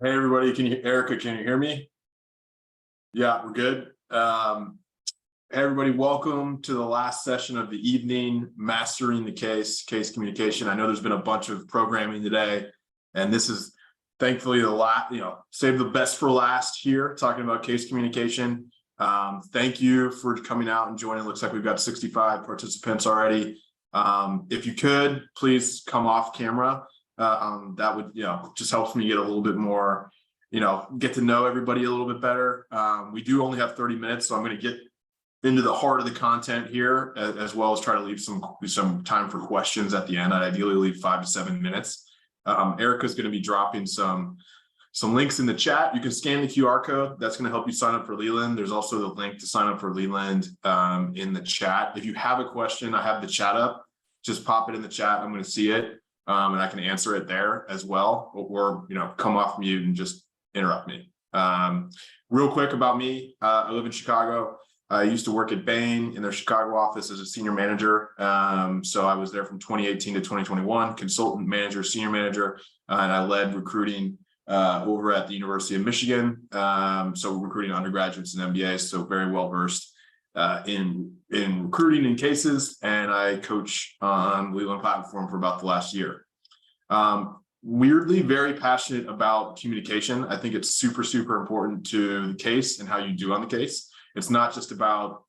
Hey everybody, Erica, can you hear me? Yeah, we're good. Hey everybody, welcome to the last session of the evening, Mastering the Case Communication. I know there's been a bunch of programming today, and this is thankfully the last, save the best for last here, talking about case communication. Thank you for coming out and joining. Looks like we've got 65 participants already. If you could, please come off camera. That would, just helps me get a little bit more, get to know everybody a little bit better. We do only have 30 minutes, so I'm going to get into the heart of the content here, as well as try to leave some time for questions at the end. I'd ideally leave 5 to 7 minutes. Erica's going to be dropping some links in the chat. You can scan the QR code. That's going to help you sign up for Leland. There's also the link to sign up for Leland in the chat. If you have a question, I have the chat up. Just pop it in the chat. I'm going to see it. And I can answer it there as well, or come off mute and just interrupt me. Real quick about me, I live in Chicago. I used to work at Bain in their Chicago office as a senior manager. So I was there from 2018 to 2021, consultant manager, senior manager, and I led recruiting over at the University of Michigan. So recruiting undergraduates and MBAs, so very well versed in recruiting in cases, and I coach on Leland platform for about the last year. Weirdly, very passionate about communication. I think it's super, super important to the case and how you do on the case. It's not just about,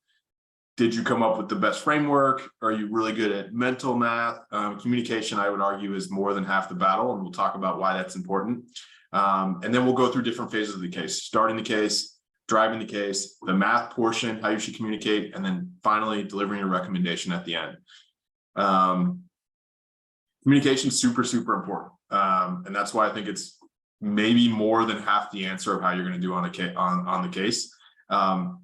did you come up with the best framework? Are you really good at mental math? Communication, I would argue, is more than half the battle, and we'll talk about why that's important. And then we'll go through different phases of the case, starting the case, driving the case, the math portion, how you should communicate, and then finally delivering a recommendation at the end. Communication is super, super important. And that's why I think it's maybe more than half the answer of how you're going to do on the case.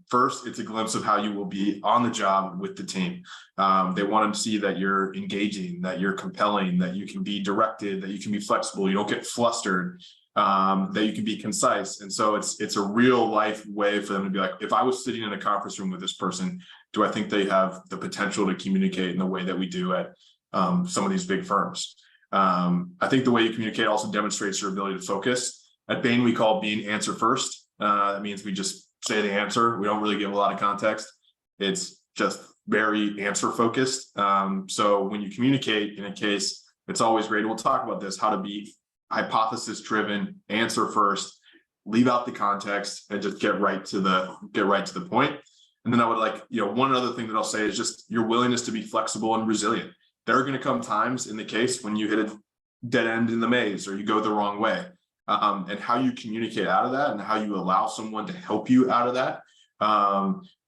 First, it's a glimpse of how you will be on the job with the team. They want to see that you're engaging, that you're compelling, that you can be directed, that you can be flexible, you don't get flustered, that you can be concise. And so it's a real life way for them to be like, if I was sitting in a conference room with this person, do I think they have the potential to communicate in the way that we do at some of these big firms? I think the way you communicate also demonstrates your ability to focus. At Bain, we call being answer first. That means we just say the answer. We don't really give a lot of context. It's just very answer focused. So when you communicate in a case, it's always great. We'll talk about this, how to be hypothesis driven, answer first, leave out the context, and just get right to the point. And then I would like, one other thing that I'll say is just your willingness to be flexible and resilient. There are going to come times in the case when you hit a dead end in the maze or you go the wrong way. And how you communicate out of that and how you allow someone to help you out of that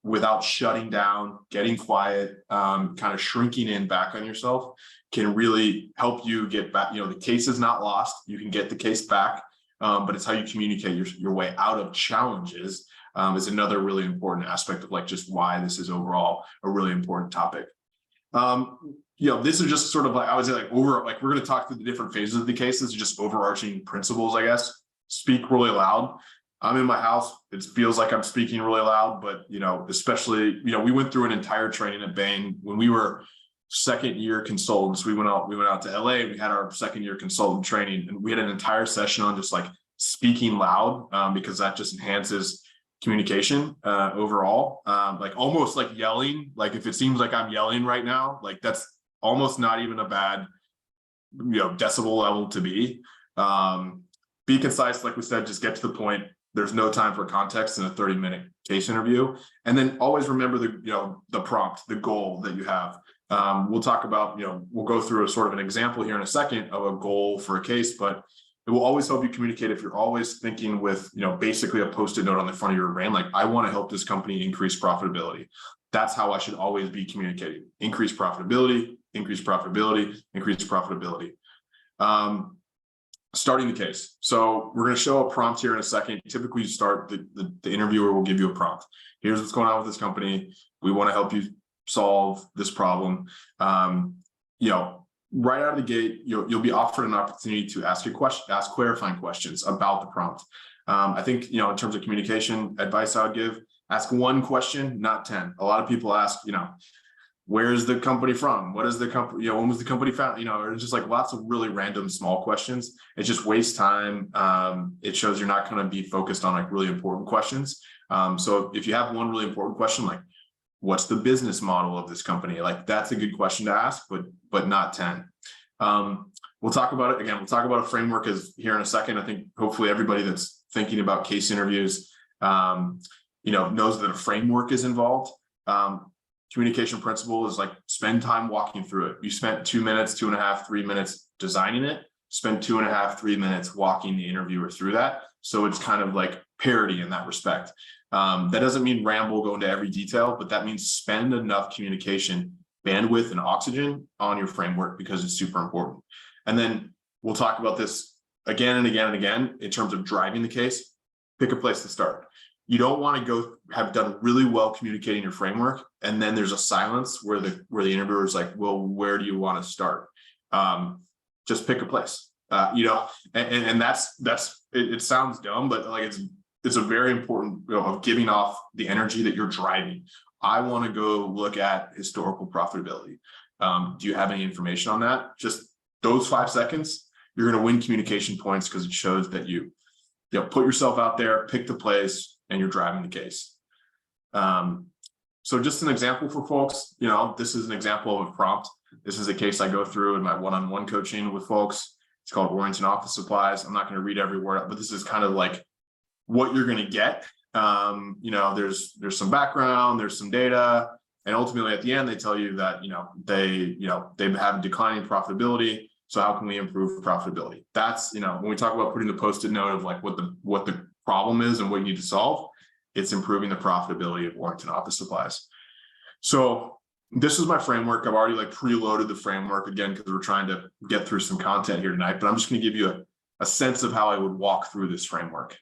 without shutting down, getting quiet, kind of shrinking in back on yourself can really help you get back. The case is not lost. You can get the case back, but it's how you communicate your way out of challenges is another really important aspect of just why this is overall a really important topic. This is just sort of I would say we're going to talk through the different phases of the case. This is just overarching principles, I guess. Speak really loud. I'm in my house. It feels like I'm speaking really loud, but especially, we went through an entire training at Bain when we were second year consultants. We went out to LA. We had our second year consultant training, and we had an entire session on just speaking loud because that just enhances communication overall. Almost like yelling. If it seems like I'm yelling right now, that's almost not even a bad, decibel level to be. Be concise, like we said, just get to the point. There's no time for context in a 30-minute case interview. And then always remember the prompt, the goal that you have. We'll talk about, we'll go through a sort of an example here in a second of a goal for a case, but it will always help you communicate if you're always thinking with, basically a Post-it note on the front of your brain, I want to help this company increase profitability. That's how I should always be communicating. Increase profitability, increase profitability, increase profitability. Starting the case. So we're going to show a prompt here in a second. Typically, you start, the interviewer will give you a prompt. Here's what's going on with this company. We want to help you solve this problem. Right out of the gate, you'll be offered an opportunity to ask clarifying questions about the prompt. I think, in terms of communication advice I would give, ask one question, not 10. A lot of people ask, where's the company from? What is the company, when was the company found? Or just like lots of really random small questions. It just wastes time. It shows you're not going to be focused on like really important questions. So if you have one really important question, like what's the business model of this company? Like that's a good question to ask, but not 10. We'll talk about it again. We'll talk about a framework here in a second. I think hopefully everybody that's thinking about case interviews, knows that a framework is involved. Communication principle is like spend time walking through it. You spent 2 minutes, 2.5, 3 minutes designing it, spend 2.5, 3 minutes walking the interviewer through that. So it's kind of like parity in that respect. That doesn't mean ramble, go into every detail, but that means spend enough communication bandwidth and oxygen on your framework because it's super important. And then we'll talk about this again and again and again in terms of driving the case. Pick a place to start. You don't want to have done really well communicating your framework, and then there's a silence where the interviewer is like, well, where do you want to start? Just pick a place. And it sounds dumb, but like it's a very important of giving off the energy that you're driving. I want to go look at historical profitability. Do you have any information on that? Just those 5 seconds, you're going to win communication points because it shows that you put yourself out there, pick the place, and you're driving the case. So just an example for folks, this is an example of a prompt. This is a case I go through in my one-on-one coaching with folks. It's called Warrington Office Supplies. I'm not going to read every word, but this is kind of like what you're going to get. There's some background, there's some data, and ultimately at the end, they tell you that, they have declining profitability. So how can we improve profitability? That's, when we talk about putting the Post-it note of like what the problem is and what you need to solve, it's improving the profitability of Warrington Office Supplies. So this is my framework. I've already like preloaded the framework again, because we're trying to get through some content here tonight, but I'm just going to give you a sense of how I would walk through this framework.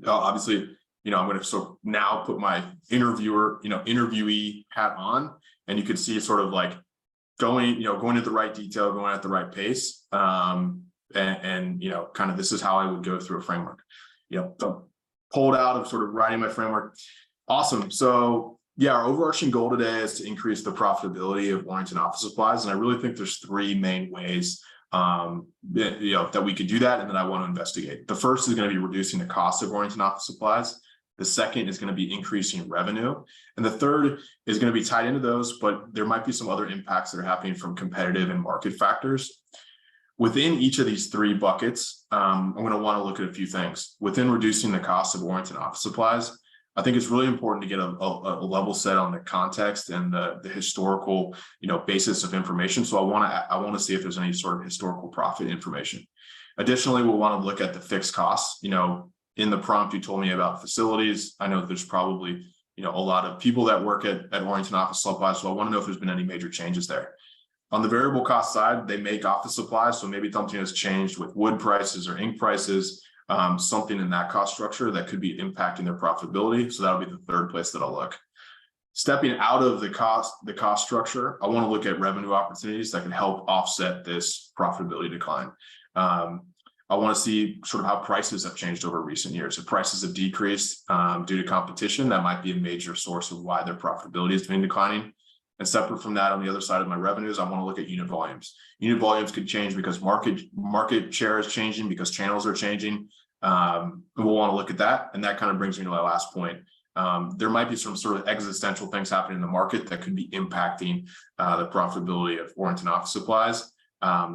Obviously, I'm going to now put my interviewee hat on, and you can see sort of like going at the right detail, going at the right pace. And kind of this is how I would go through a framework. So pulled out of sort of writing my framework. Awesome. So yeah, our overarching goal today is to increase the profitability of Warrington Office Supplies. And I really think there's 3 main ways that we could do that and that I want to investigate. The first is going to be reducing the cost of Warrington Office Supplies. The second is going to be increasing revenue. And the third is going to be tied into those, but there might be some other impacts that are happening from competitive and market factors. Within each of these 3 buckets, I'm going to want to look at a few things. Within reducing the cost of Warrington Office Supplies, I think it's really important to get a level set on the context and the historical, basis of information. So I want to see if there's any sort of historical profit information. Additionally, we'll want to look at the fixed costs. In the prompt, you told me about facilities. I know there's probably, a lot of people that work at Warrington Office Supplies. So I want to know if there's been any major changes there. On the variable cost side, they make office supplies. So maybe something has changed with wood prices or ink prices, something in that cost structure that could be impacting their profitability. So that'll be the third place that I'll look. Stepping out of the cost structure, I want to look at revenue opportunities that can help offset this profitability decline. I want to see sort of how prices have changed over recent years. If prices have decreased due to competition, that might be a major source of why their profitability has been declining. And separate from that, on the other side of my revenues, I want to look at unit volumes. Unit volumes could change because market share is changing, because channels are changing. And we'll want to look at that. And that kind of brings me to my last point. There might be some sort of existential things happening in the market that could be impacting the profitability of Warrington Office Supplies.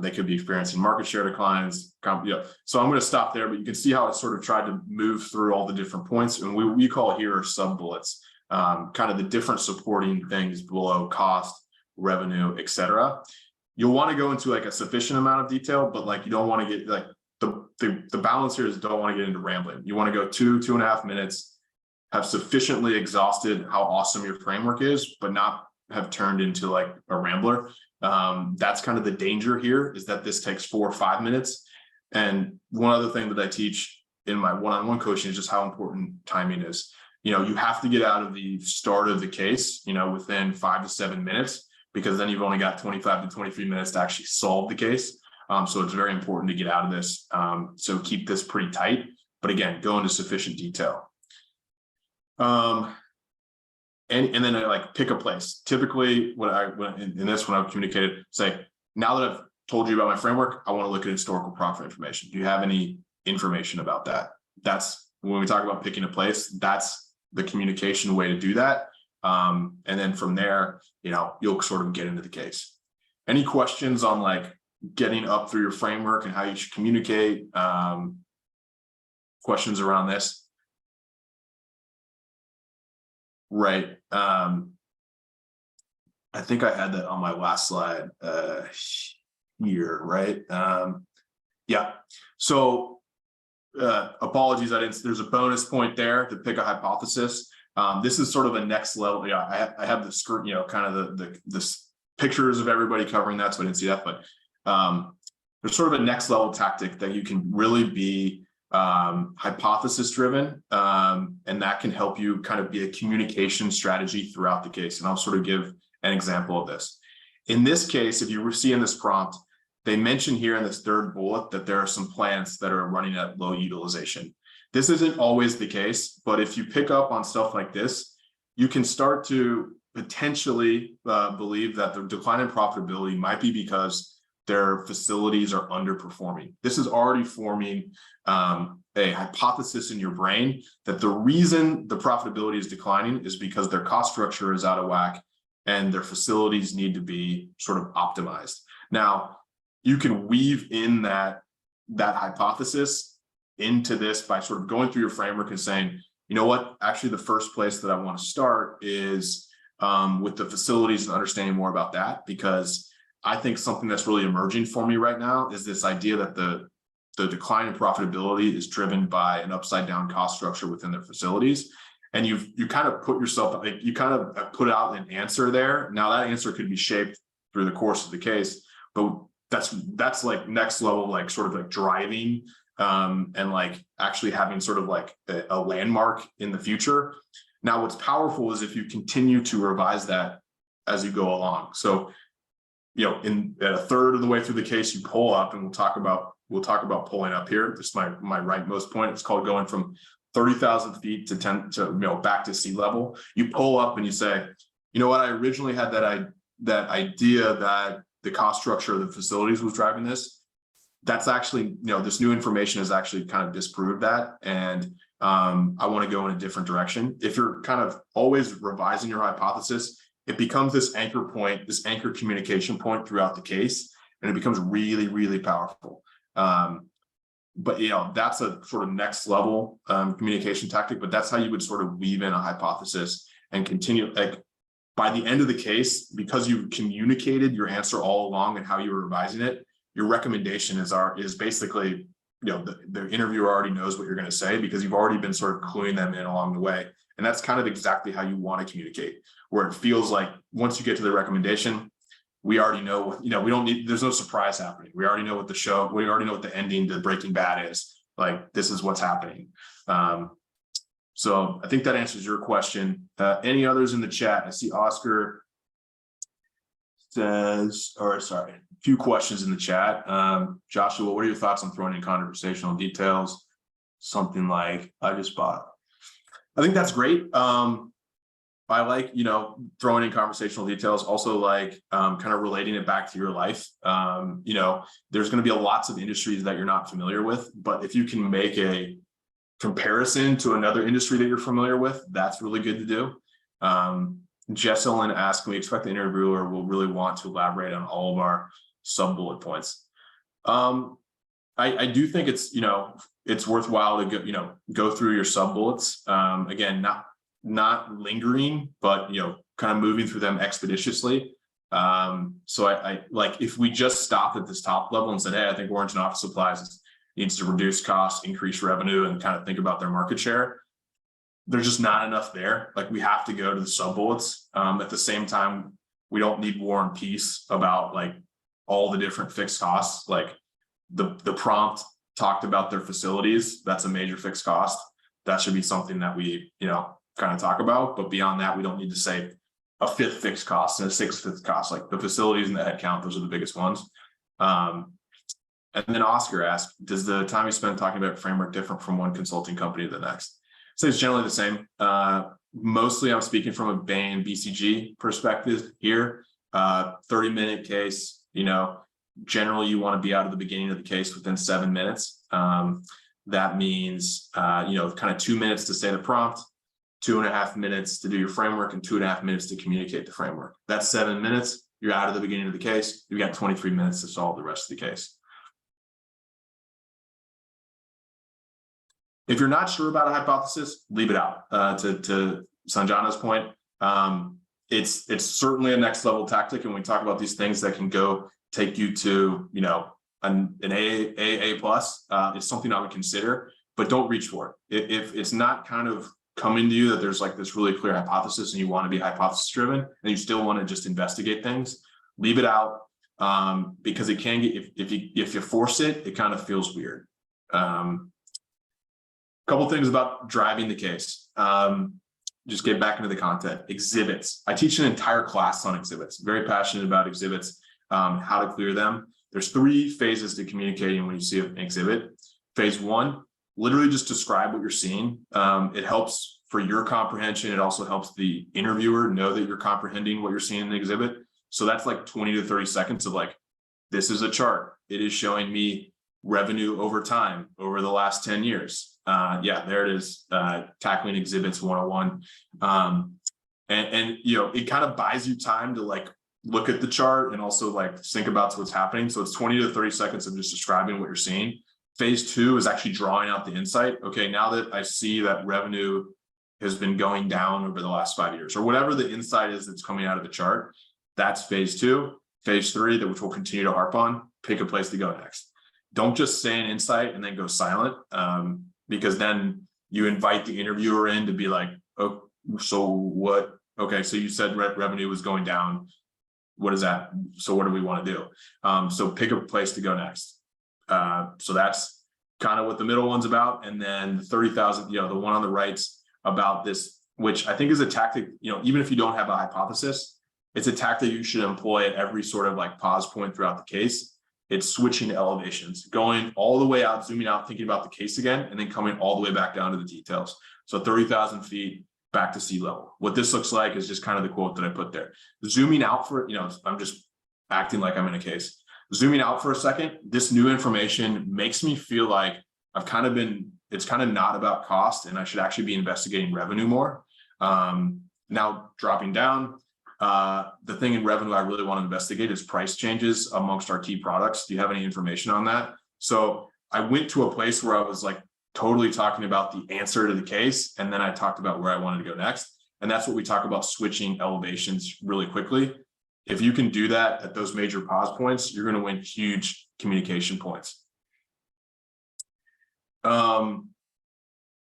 They could be experiencing market share declines. So I'm going to stop there, but you can see how I sort of tried to move through all the different points. And we call here sub bullets. Kind of the different supporting things below cost, revenue, etc. You'll want to go into like a sufficient amount of detail, but like you don't want to get like the balance here is don't want to get into rambling. You want to go 2.5 minutes, have sufficiently exhausted how awesome your framework is, but not have turned into like a rambler. That's kind of the danger here, is that this takes 4 or 5 minutes. And one other thing that I teach in my one-on-one coaching is just how important timing is. You have to get out of the start of the case, within 5 to 7 minutes, because then you've only got 25 to 23 minutes to actually solve the case. So it's very important to get out of this. So keep this pretty tight, but again, go into sufficient detail. And and then like pick a place. Typically, when I've communicated, say, now that I've told you about my framework, I want to look at historical profit information. Do you have any information about that? That's when we talk about picking a place, that's the communication way to do that. And then from there, you'll sort of get into the case. Any questions on like getting up through your framework and how you should communicate? Questions around this? Right. I think I had that on my last slide here, right? Yeah. So apologies, there's a bonus point there to pick a hypothesis. This is sort of a next level. Yeah, I have the screen, kind of the pictures of everybody covering that, so I didn't see that, but there's sort of a next level tactic that you can really be hypothesis driven, and that can help you kind of be a communication strategy throughout the case. And I'll sort of give an example of this. In this case, if you see in this prompt, they mention here in this third bullet that there are some plants that are running at low utilization. This isn't always the case, but if you pick up on stuff like this, you can start to potentially believe that the decline in profitability might be because their facilities are underperforming. This is already forming a hypothesis in your brain that the reason the profitability is declining is because their cost structure is out of whack and their facilities need to be sort of optimized. Now, you can weave in that hypothesis into this by sort of going through your framework and saying, you know what, actually the first place that I want to start is with the facilities and understanding more about that, because I think something that's really emerging for me right now is this idea that the decline in profitability is driven by an upside down cost structure within their facilities. And you kind of put yourself, like you kind of put out an answer there. Now that answer could be shaped through the course of the case, but that's like next level, like sort of like driving and like actually having sort of like a landmark in the future. Now, what's powerful is if you continue to revise that as you go along. So, in a third of the way through the case, you pull up, and we'll talk about pulling up here. This is my rightmost point. It's called going from 30,000 feet to 10 to back to sea level. You pull up and you say, you know what, I originally had that idea that the cost structure of the facilities was driving this. That's actually, this new information has actually kind of disproved that. And I want to go in a different direction. If you're kind of always revising your hypothesis, it becomes this anchor point, this anchor communication point throughout the case, and it becomes really, really powerful. But that's a sort of next level communication tactic, but that's how you would sort of weave in a hypothesis and continue. Like by the end of the case, because you've communicated your answer all along and how you were revising it, your recommendation is basically, the interviewer already knows what you're going to say because you've already been sort of cluing them in along the way. And that's kind of exactly how you want to communicate, where it feels like once you get to the recommendation, we already know, we don't need, there's no surprise happening. We already know what we already know what the ending to Breaking Bad is. Like, this is what's happening. So I think that answers your question. Any others in the chat? I see Oscar says, a few questions in the chat. Joshua, what are your thoughts on throwing in conversational details? Something like, I just bought. I think that's great. I like, throwing in conversational details, also like kind of relating it back to your life. There's going to be lots of industries that you're not familiar with, but if you can make a comparison to another industry that you're familiar with, that's really good to do. Jesselyn asked, can we expect the interviewer will really want to elaborate on all of our sub-bullet points? I do think it's worthwhile to go through your sub-bullets. Again, not lingering, but kind of moving through them expeditiously. So I like, if we just stopped at this top level and said, hey, I think Warrington Office Supplies needs to reduce costs, increase revenue, and kind of think about their market share, there's just not enough there. Like, we have to go to the sub bullets. At the same time, we don't need War and Peace about like all the different fixed costs. Like the prompt talked about their facilities. That's a major fixed cost. That should be something that we, kind of talk about. But beyond that, we don't need to say a fifth fixed cost and a sixth fixed cost. Like the facilities and the headcount, those are the biggest ones. And then Oscar asked, does the time you spend talking about framework different from one consulting company to the next? So it's generally the same. Mostly I'm speaking from a Bain BCG perspective here. 30-minute case, generally you want to be out of the beginning of the case within 7 minutes. That means, kind of 2 minutes to say the prompt, 2.5 minutes to do your framework, and 2.5 minutes to communicate the framework. That's 7 minutes. You're out of the beginning of the case. You've got 23 minutes to solve the rest of the case. If you're not sure about a hypothesis, leave it out. To Sanjana's point, it's certainly a next level tactic. And when we talk about these things that can take you to, an AA plus, it's something I would consider, but don't reach for it. If it's not kind of coming to you that there's like this really clear hypothesis and you want to be hypothesis driven and you still want to just investigate things, leave it out, because it can get, if you force it, it kind of feels weird. Couple things about driving the case. Just get back into the content. Exhibits. I teach an entire class on exhibits. Very passionate about exhibits, how to clear them. There's 3 phases to communicating when you see an exhibit. Phase 1, literally just describe what you're seeing. It helps for your comprehension. It also helps the interviewer know that you're comprehending what you're seeing in the exhibit. So that's like 20 to 30 seconds of like, this is a chart. It is showing me revenue over time over the last 10 years. Yeah, there it is. Tackling exhibits 101. And it kind of buys you time to like look at the chart and also like think about what's happening. So it's 20 to 30 seconds of just describing what you're seeing. Phase 2 is actually drawing out the insight. Okay, now that I see that revenue has been going down over the last 5 years, or whatever the insight is that's coming out of the chart, that's phase 2. Phase 3, which we'll continue to harp on, pick a place to go next. Don't just say an insight and then go silent, because then you invite the interviewer in to be like, oh, so what? Okay, so you said revenue was going down. What is that? So what do we want to do? So pick a place to go next. So that's kind of what the middle one's about. And then the 30,000, the one on the right's about this, which I think is a tactic, even if you don't have a hypothesis, it's a tactic you should employ at every sort of like pause point throughout the case. It's switching to elevations, going all the way out, zooming out, thinking about the case again, and then coming all the way back down to the details. So 30,000 feet back to sea level. What this looks like is just kind of the quote that I put there. Zooming out for, I'm just acting like I'm in a case. Zooming out for a second, this new information makes me feel like it's kind of not about cost and I should actually be investigating revenue more. Now dropping down, the thing in revenue I really want to investigate is price changes amongst our key products. Do you have any information on that? So I went to a place where I was like totally talking about the answer to the case. And then I talked about where I wanted to go next. And that's what we talk about, switching elevations really quickly. If you can do that at those major pause points, you're going to win huge communication points.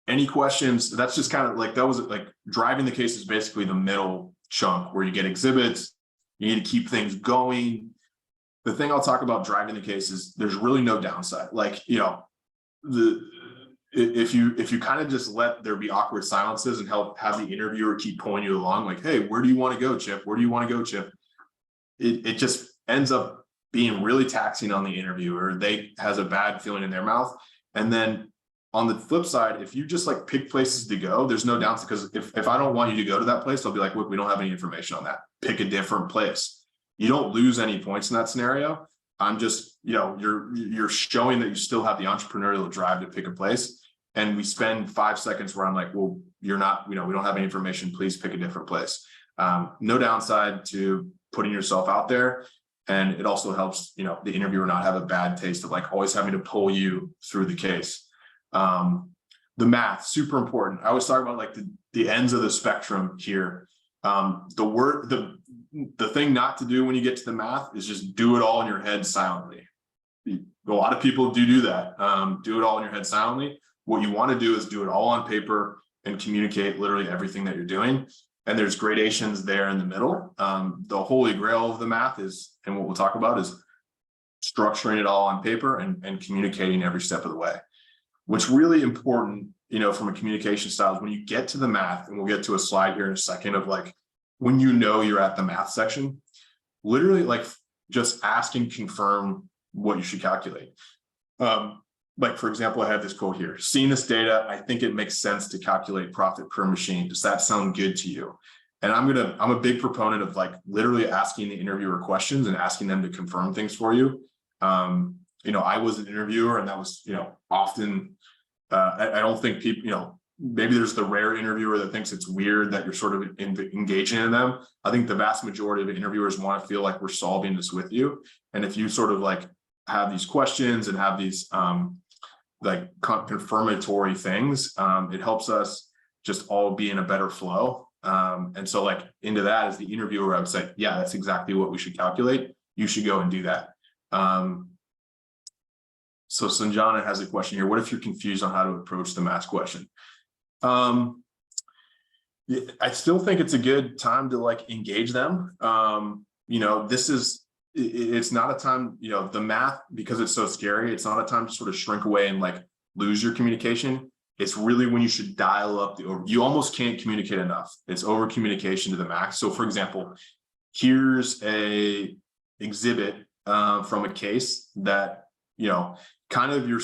Any questions? That's just kind of like, that was like driving the case is basically the middle chunk where you get exhibits, you need to keep things going. The thing I'll talk about driving the case is there's really no downside. Like, if you kind of just let there be awkward silences and have the interviewer keep pulling you along, like, hey, where do you want to go, Chip? Where do you want to go, Chip? It just ends up being really taxing on the interviewer. They has a bad feeling in their mouth. And then on the flip side, if you just like pick places to go, there's no downside, because if I don't want you to go to that place, I'll be like, look, we don't have any information on that. Pick a different place. You don't lose any points in that scenario. I'm just, you're showing that you still have the entrepreneurial drive to pick a place. And we spend 5 seconds where I'm like, well, you're not, we don't have any information. Please pick a different place. No downside to putting yourself out there. And it also helps, the interviewer not have a bad taste of like always having to pull you through the case. The math, super important. I always talk about like the ends of the spectrum here. The thing not to do when you get to the math is just do it all in your head silently. A lot of people do that. Do it all in your head silently. What you want to do is do it all on paper and communicate literally everything that you're doing. And there's gradations there in the middle. The holy grail of the math is, and what we'll talk about is structuring it all on paper and communicating every step of the way. What's really important, from a communication style is when you get to the math, and we'll get to a slide here in a second of like, when you're at the math section, literally like just ask and confirm what you should calculate. like, for example, I have this quote here: seeing this data, I think it makes sense to calculate profit per machine. Does that sound good to you? And I'm a big proponent of like literally asking the interviewer questions and asking them to confirm things for you. I was an interviewer, and that was, often, I don't think people, maybe there's the rare interviewer that thinks it's weird that you're sort of engaging in them. I think the vast majority of interviewers want to feel like we're solving this with you. And if you sort of like have these questions and have these like confirmatory things, it helps us just all be in a better flow. And so like into that, as the interviewer, I would say, yeah, that's exactly what we should calculate. You should go and do that. So Sanjana has a question here. What if you're confused on how to approach the math question? I still think it's a good time to like engage them. It's not a time, the math, because it's so scary, it's not a time to sort of shrink away and like lose your communication. It's really when you should dial up you almost can't communicate enough. It's over communication to the max. So for example, here's a exhibit from a case that, kind of your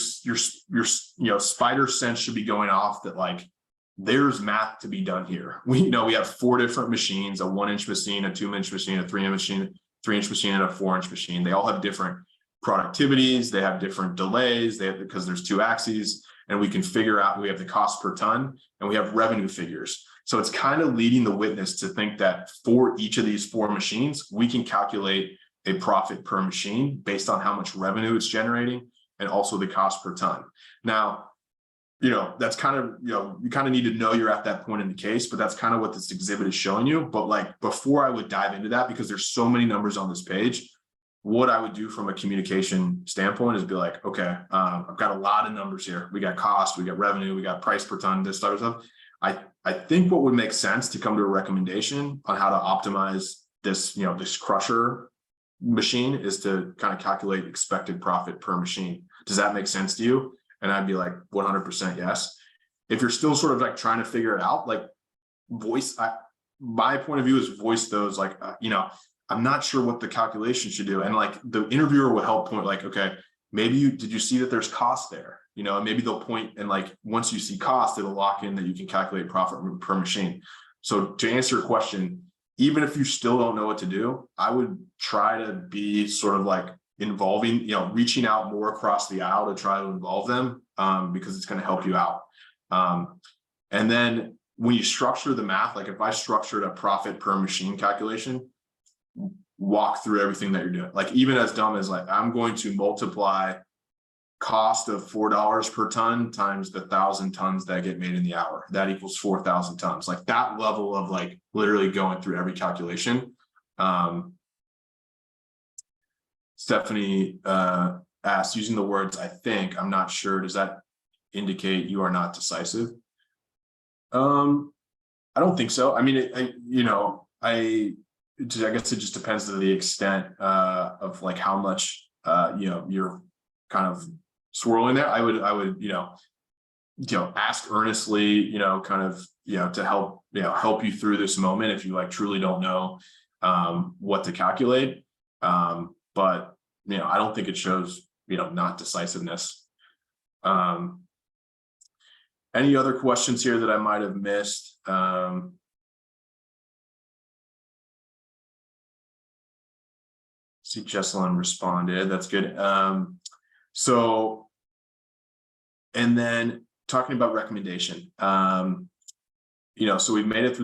spider sense should be going off that like, there's math to be done here. We have 4 different machines: a 1-inch machine, a 2-inch machine, a 3-inch machine, 3-inch machine, and a 4-inch machine. They all have different productivities. They have different delays. Because there's 2 axes, and we can figure out, we have the cost per ton and we have revenue figures. So it's kind of leading the witness to think that for each of these 4 machines, we can calculate a profit per machine based on how much revenue it's generating and also the cost per ton. Now, that's kind of, you kind of need to know you're at that point in the case, but that's kind of what this exhibit is showing you. But like, before I would dive into that, because there's so many numbers on this page, what I would do from a communication standpoint is be like, okay, I've got a lot of numbers here. We got cost, we got revenue, we got price per ton, this type of stuff. I think what would make sense to come to a recommendation on how to optimize this, this crusher machine is to kind of calculate expected profit per machine. Does that make sense to you? And I'd be like 100% yes. If you're still sort of like trying to figure it out, like my point of view is voice those like, I'm not sure what the calculation should do. And like the interviewer will help point like, okay, maybe did you see that there's cost there? And maybe they'll point, and like, once you see cost, it'll lock in that you can calculate profit per machine. So to answer your question, even if you still don't know what to do, I would try to be sort of like involving, reaching out more across the aisle to try to involve them, because it's going to help you out. And then when you structure the math, like if I structured a profit per machine calculation, walk through everything that you're doing. Like even as dumb as like, I'm going to multiply cost of $4 per ton times the 1,000 tons that get made in the hour. That equals 4,000 tons. Like that level of like literally going through every calculation. Stephanie asked, using the words "I think," "I'm not sure," does that indicate you are not decisive? I don't think so. I mean, I guess it just depends to the extent of like how much you're kind of swirling there. I would ask earnestly, kind of to help you through this moment if you like truly don't know what to calculate. But I don't think it shows not decisiveness. Any other questions here that I might have missed? See, Jesselyn responded. That's good. So, and then talking about recommendation, so we made it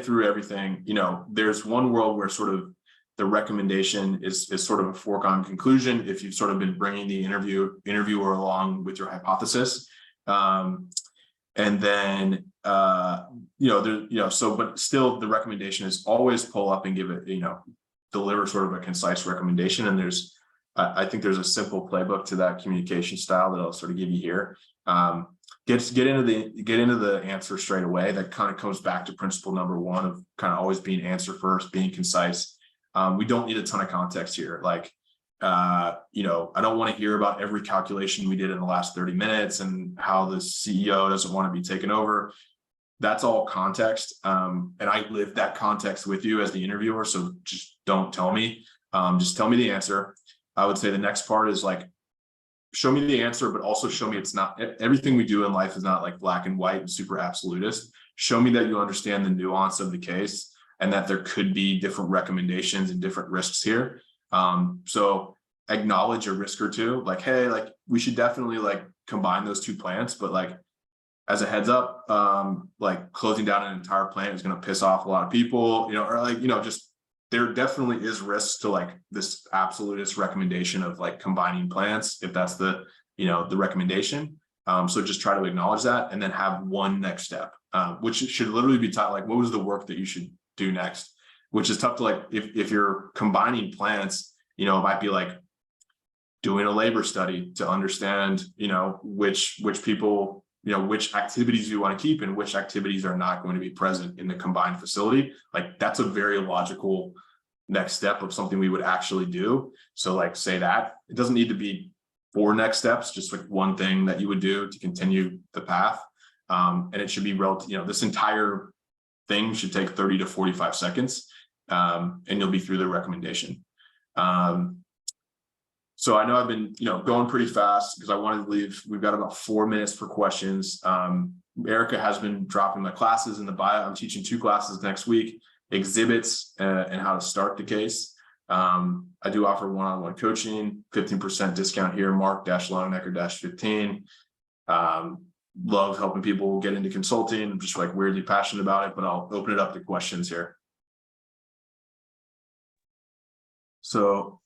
through everything. There's one world where sort of the recommendation is sort of a foregone conclusion if you've sort of been bringing the interviewer along with your hypothesis. And then, but still the recommendation is always pull up and give it, deliver sort of a concise recommendation. And I think there's a simple playbook to that communication style that I'll sort of give you here. Get into the answer straight away. That kind of comes back to principle number 1 of kind of always being answer first, being concise. We don't need a ton of context here. Like, I don't want to hear about every calculation we did in the last 30 minutes and how the CEO doesn't want to be taken over. That's all context. And I live that context with you as the interviewer. So just don't tell me, just tell me the answer. I would say the next part is like, show me the answer, but also show me it's not everything we do in life is not like black and white and super absolutist. Show me that you understand the nuance of the case and that there could be different recommendations and different risks here. So acknowledge a risk or two, like, hey, like we should definitely like combine those two plants, but like as a heads up, like closing down an entire plant is going to piss off a lot of people, or like, just there definitely is risks to like this absolutist recommendation of like combining plants, if that's the, the recommendation. So just try to acknowledge that and then have one next step, which should literally be taught, like, what was the work that you should do next, which is tough to like, if you're combining plants, it might be like doing a labor study to understand, which people, which activities you want to keep and which activities are not going to be present in the combined facility. Like that's a very logical next step of something we would actually do. So like say that it doesn't need to be 4 next steps, just like one thing that you would do to continue the path. And it should be relative, this entire thing should take 30 to 45 seconds. And you'll be through the recommendation. So I know I've been, going pretty fast because I wanted to leave. We've got about 4 minutes for questions. Erica has been dropping my classes in the bio. I'm teaching 2 classes next week, exhibits and how to start the case. I do offer one-on-one coaching, 15% discount here, Mark-Longnecker-15. Love helping people get into consulting. I'm just like weirdly passionate about it, but I'll open it up to questions here. So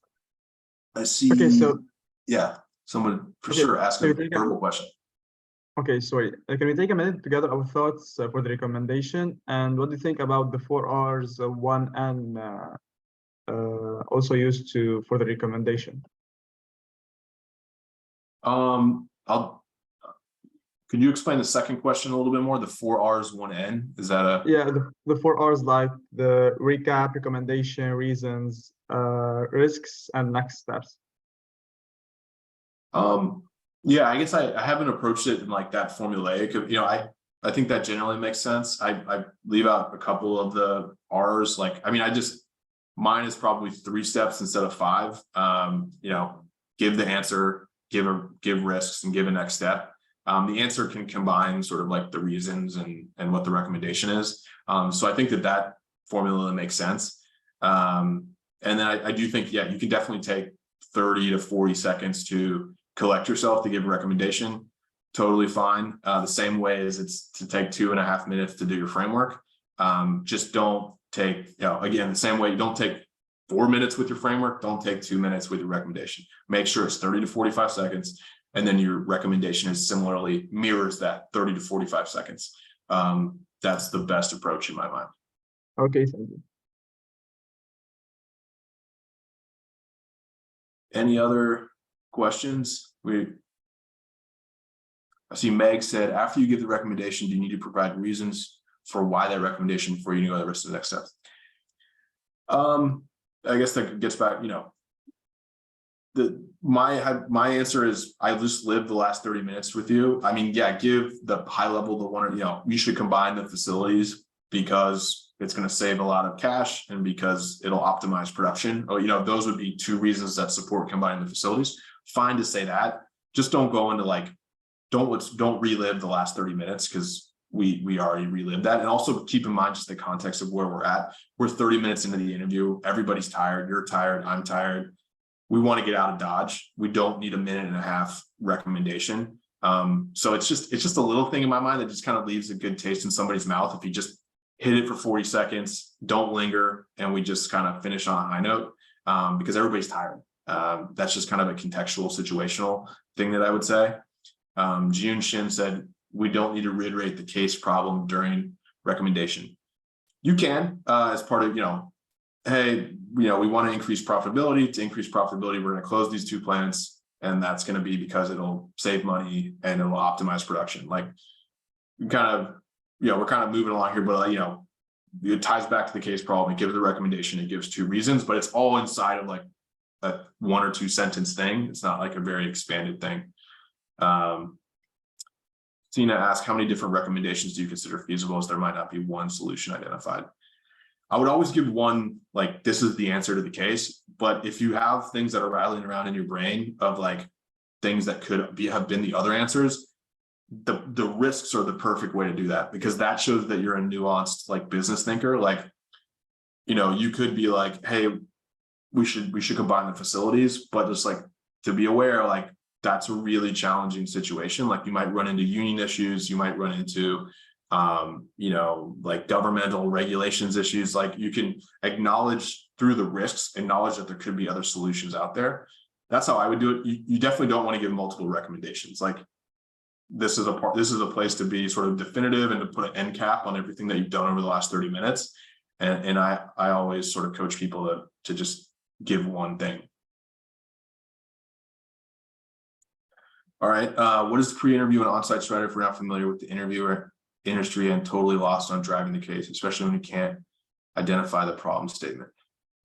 I see. Okay, so yeah, someone for sure ask a verbal question. Okay, sorry. Can we take a minute to gather our thoughts for the recommendation? And what do you think about the 4 Rs, 1N, also used for the recommendation? Can you explain the second question a little bit more? The 4 Rs, 1N, is that a? Yeah, the 4 Rs, like the recap, recommendation, reasons, risks, and next steps. Yeah, I guess I haven't approached it in like that formulaic. I think that generally makes sense. I leave out a couple of the R's. Like, mine is probably 3 steps instead of 5. Give the answer, give risks, and give a next step. The answer can combine sort of like the reasons and what the recommendation is. So I think that formula makes sense. And then I do think, yeah, you can definitely take 30 to 40 seconds to collect yourself to give a recommendation. Totally fine. The same way as it's to take 2.5 minutes to do your framework. Just don't take, again, the same way you don't take 4 minutes with your framework, don't take 2 minutes with your recommendation. Make sure it's 30 to 45 seconds. And then your recommendation is similarly mirrors that 30 to 45 seconds. That's the best approach in my mind. Okay, thank you. Any other questions? I see Meg said, after you give the recommendation, do you need to provide reasons for why that recommendation before you know the rest of the next steps? I guess that gets back, my answer is I just lived the last 30 minutes with you. Yeah, give the high level, the one, you should combine the facilities because it's going to save a lot of cash and because it'll optimize production. Those would be 2 reasons that support combining the facilities. Fine to say that. Just don't go into like, don't relive the last 30 minutes because we already relived that. And also keep in mind just the context of where we're at. We're 30 minutes into the interview. Everybody's tired. You're tired. I'm tired. We want to get out of Dodge. We don't need a 1.5 minute recommendation. So it's just a little thing in my mind that just kind of leaves a good taste in somebody's mouth. If you just hit it for 40 seconds, don't linger, and we just kind of finish on a high note because everybody's tired. That's just kind of a contextual, situational thing that I would say. Jun Shin said, we don't need to reiterate the case problem during recommendation. You can, as part of, hey, we want to increase profitability. To increase profitability, we're going to close these 2 plants, and that's going to be because it'll save money and it'll optimize production. Like, we're kind of moving along here, but it ties back to the case problem. It gives the recommendation. It gives 2 reasons, but it's all inside of like a 1 or 2 sentence thing. It's not like a very expanded thing. Tina asked, how many different recommendations do you consider feasible, as there might not be one solution identified? I would always give one, like, this is the answer to the case. But if you have things that are rattling around in your brain of like, things that could have been the other answers, the risks are the perfect way to do that, because that shows that you're a nuanced like business thinker. Like, you could be like, hey, we should combine the facilities, but just like to be aware, like that's a really challenging situation. Like you might run into union issues, you might run into like governmental regulations issues. Like you can acknowledge through the risks, acknowledge that there could be other solutions out there. That's how I would do it. You definitely don't want to give multiple recommendations. Like this is a place to be sort of definitive and to put an end cap on everything that you've done over the last 30 minutes. And I always sort of coach people to just give one thing. All right. What is the pre-interview and on-site strategy if we're not familiar with the interviewer industry and totally lost on driving the case, especially when you can't identify the problem statement?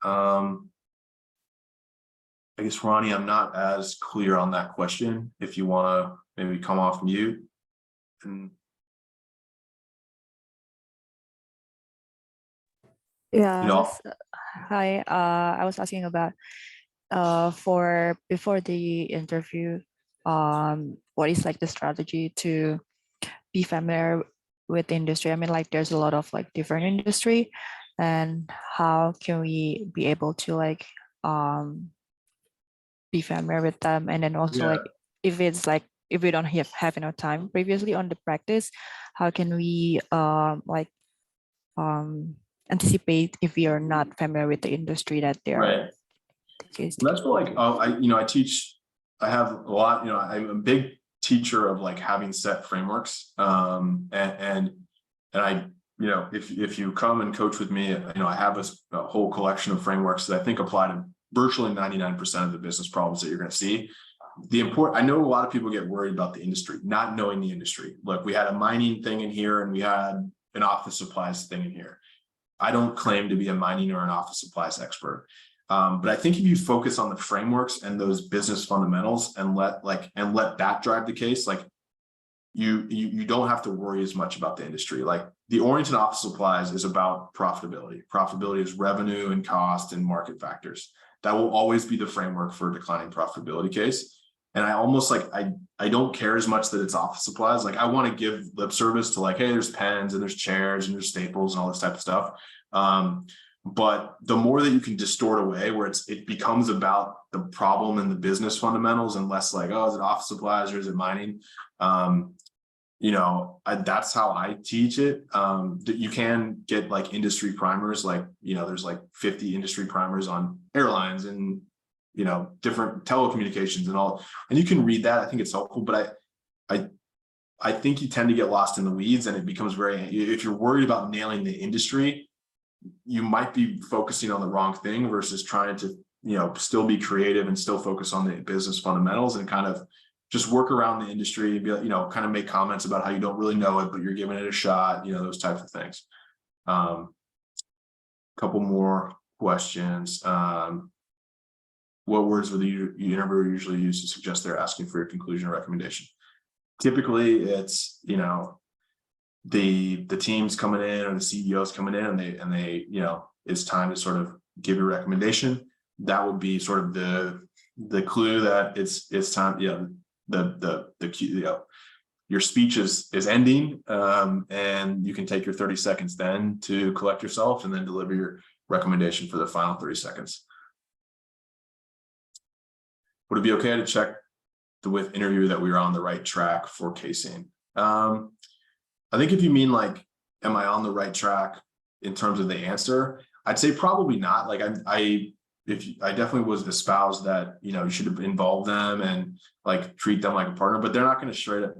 I guess, Ronnie, I'm not as clear on that question. If you want to maybe come off mute. Yeah, hi. I was asking about for before the interview, what is like the strategy to be familiar with the industry? I mean, like there's a lot of like different industry, and how can we be able to like be familiar with them? And then also like if it's like if we don't have enough time previously on the practice, how can we anticipate if we are not familiar with the industry that they're right. That's what like I have a lot, I'm a big teacher of like having set frameworks. And I, if you come and coach with me, I have a whole collection of frameworks that I think apply to virtually 99% of the business problems that you're going to see. I know a lot of people get worried about the industry, not knowing the industry. Look, we had a mining thing in here and we had an office supplies thing in here. I don't claim to be a mining or an office supplies expert. But I think if you focus on the frameworks and those business fundamentals and let that drive the case, like you don't have to worry as much about the industry. Like the Orrington office supplies is about profitability. Profitability is revenue and cost and market factors. That will always be the framework for a declining profitability case. And I almost like, I don't care as much that it's office supplies. Like I want to give lip service to like, hey, there's pens and there's chairs and there's staples and all this type of stuff. But the more that you can distort away where it becomes about the problem and the business fundamentals and less like, oh, is it office supplies or is it mining? That's how I teach it. That you can get like industry primers, like, there's like 50 industry primers on airlines and, different telecommunications and all, and you can read that. I think it's helpful, but I think you tend to get lost in the weeds and it becomes if you're worried about nailing the industry, you might be focusing on the wrong thing versus trying to, still be creative and still focus on the business fundamentals and kind of just work around the industry, kind of make comments about how you don't really know it, but you're giving it a shot, those types of things. Couple more questions. What words would the interviewer usually use to suggest they're asking for your conclusion or recommendation? Typically it's, the team's coming in or the CEO's coming in and they, it's time to sort of give your recommendation. That would be sort of the clue that it's time, your speech is ending, and you can take your 30 seconds then to collect yourself and then deliver your recommendation for the final 30 seconds. Would it be okay to check with interviewer that we are on the right track for casing? I think if you mean like, am I on the right track in terms of the answer? I'd say probably not. Like I definitely was espoused that, you should have involved them and like treat them like a partner, but they're not going to straight up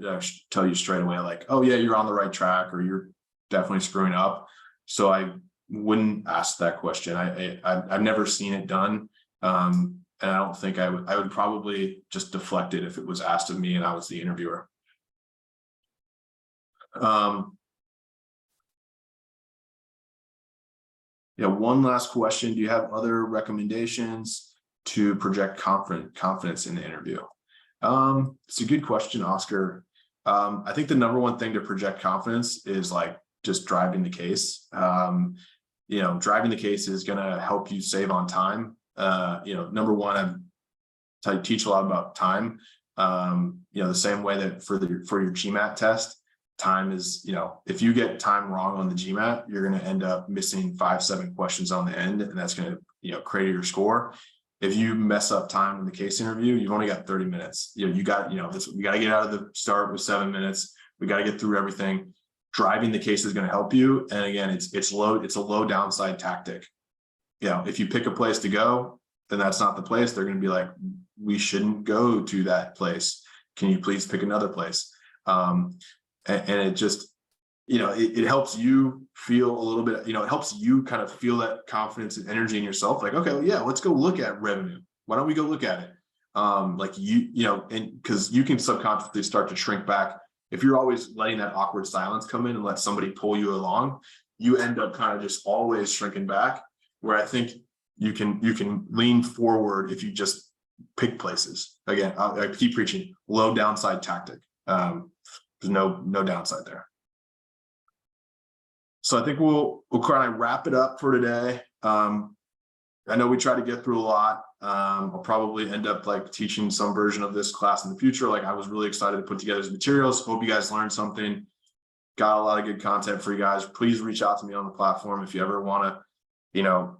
tell you straight away, like, oh yeah, you're on the right track or you're definitely screwing up. So I wouldn't ask that question. I've never seen it done. And I don't think I would probably just deflect it if it was asked of me and I was the interviewer. One last question. Do you have other recommendations to project confidence in the interview? It's a good question, Oscar. I think the number one thing to project confidence is like just driving the case. Driving the case is going to help you save on time. Number one, I teach a lot about time. The same way that for your GMAT test, time is, if you get time wrong on the GMAT, you're going to end up missing 5-7 questions on the end, and that's going to, crater your score. If you mess up time in the case interview, you've only got 30 minutes. We got to get out of the start with 7 minutes. We got to get through everything. Driving the case is going to help you. And again, it's a low downside tactic. If you pick a place to go, then that's not the place. They're going to be like, we shouldn't go to that place. Can you please pick another place? And it just, it helps you feel a little bit, it helps you kind of feel that confidence and energy in yourself. Like, okay, well, yeah, let's go look at revenue. Why don't we go look at it? And because you can subconsciously start to shrink back. If you're always letting that awkward silence come in and let somebody pull you along, you end up kind of just always shrinking back, where I think you can lean forward if you just pick places. Again, I keep preaching low downside tactic. There's no downside there. So I think we'll kind of wrap it up for today. I know we try to get through a lot. I'll probably end up teaching some version of this class in the future. I was really excited to put together these materials. Hope you guys learned something. Got a lot of good content for you guys. Please reach out to me on the platform if you ever want to,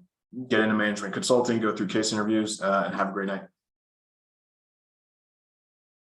get into management consulting, go through case interviews, and have a great night.